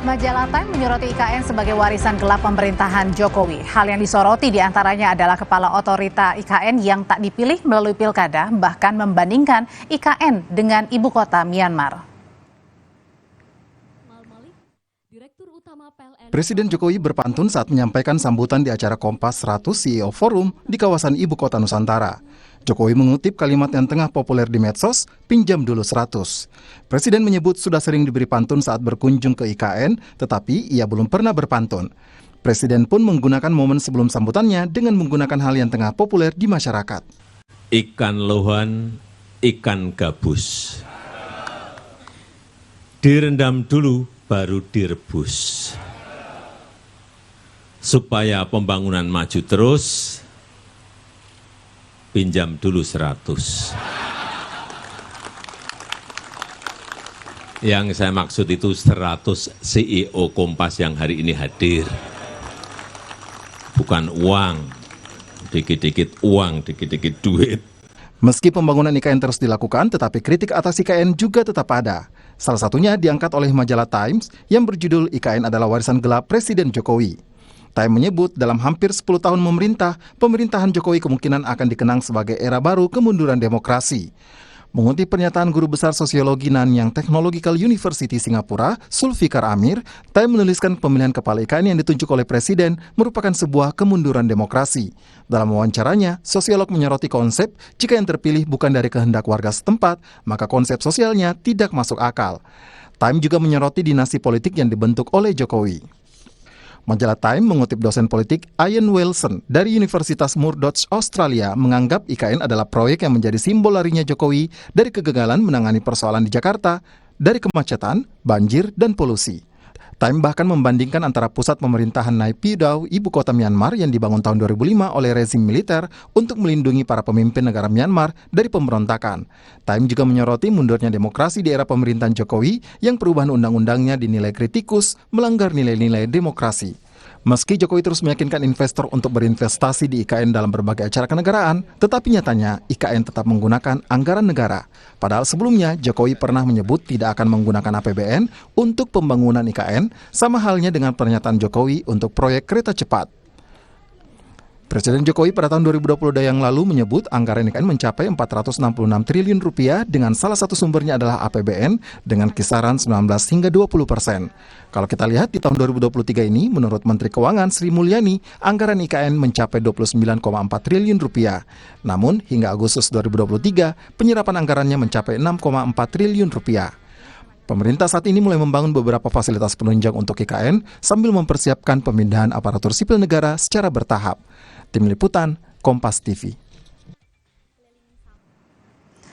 Majalah Time menyoroti IKN sebagai warisan gelap pemerintahan Jokowi. Hal yang disoroti diantaranya adalah kepala otorita IKN yang tak dipilih melalui pilkada, bahkan membandingkan IKN dengan ibu kota Myanmar. Presiden Jokowi berpantun saat menyampaikan sambutan di acara Kompas 100 CEO Forum di kawasan ibu kota Nusantara. Jokowi mengutip kalimat yang tengah populer di medsos, pinjam dulu 100. Presiden menyebut sudah sering diberi pantun saat berkunjung ke IKN, tetapi ia belum pernah berpantun. Presiden pun menggunakan momen sebelum sambutannya dengan menggunakan hal yang tengah populer di masyarakat. Ikan lohan, ikan gabus. Direndam dulu, baru direbus. Supaya pembangunan maju terus, pinjam dulu 100. Yang saya maksud itu 100 CEO Kompas yang hari ini hadir. Bukan uang, dikit-dikit uang, dikit-dikit duit. Meski pembangunan IKN terus dilakukan, tetapi kritik atas IKN juga tetap ada. Salah satunya diangkat oleh majalah Times yang berjudul IKN adalah warisan gelap Presiden Jokowi. Time menyebut dalam hampir 10 tahun memerintah, pemerintahan Jokowi kemungkinan akan dikenang sebagai era baru kemunduran demokrasi. Mengutip pernyataan guru besar sosiologi Nanyang Technological University Singapura, Zulfikar Amir, Time menuliskan pemilihan kepala IKN yang ditunjuk oleh Presiden merupakan sebuah kemunduran demokrasi. Dalam wawancaranya, sosiolog menyoroti konsep jika yang terpilih bukan dari kehendak warga setempat, maka konsep sosialnya tidak masuk akal. Time juga menyoroti dinasti politik yang dibentuk oleh Jokowi. Majalah Time mengutip dosen politik Ian Wilson dari Universitas Murdoch, Australia, menganggap IKN adalah proyek yang menjadi simbol larinya Jokowi dari kegagalan menangani persoalan di Jakarta, dari kemacetan, banjir, dan polusi. Time bahkan membandingkan antara pusat pemerintahan Naypyidaw, ibu kota Myanmar yang dibangun tahun 2005 oleh rezim militer untuk melindungi para pemimpin negara Myanmar dari pemberontakan. Time juga menyoroti mundurnya demokrasi di era pemerintahan Jokowi yang perubahan undang-undangnya dinilai kritikus, melanggar nilai-nilai demokrasi. Meski Jokowi terus meyakinkan investor untuk berinvestasi di IKN dalam berbagai acara kenegaraan, tetapi nyatanya IKN tetap menggunakan anggaran negara. Padahal sebelumnya Jokowi pernah menyebut tidak akan menggunakan APBN untuk pembangunan IKN, sama halnya dengan pernyataan Jokowi untuk proyek kereta cepat. Presiden Jokowi pada tahun 2022 yang lalu menyebut anggaran IKN mencapai 466 triliun rupiah dengan salah satu sumbernya adalah APBN dengan kisaran 19 hingga 20%. Kalau kita lihat di tahun 2023 ini, menurut Menteri Keuangan Sri Mulyani, anggaran IKN mencapai 29,4 triliun rupiah. Namun hingga Agustus 2023, penyerapan anggarannya mencapai 6,4 triliun rupiah. Pemerintah saat ini mulai membangun beberapa fasilitas penunjang untuk IKN sambil mempersiapkan pemindahan aparatur sipil negara secara bertahap. Tim Liputan, Kompas TV.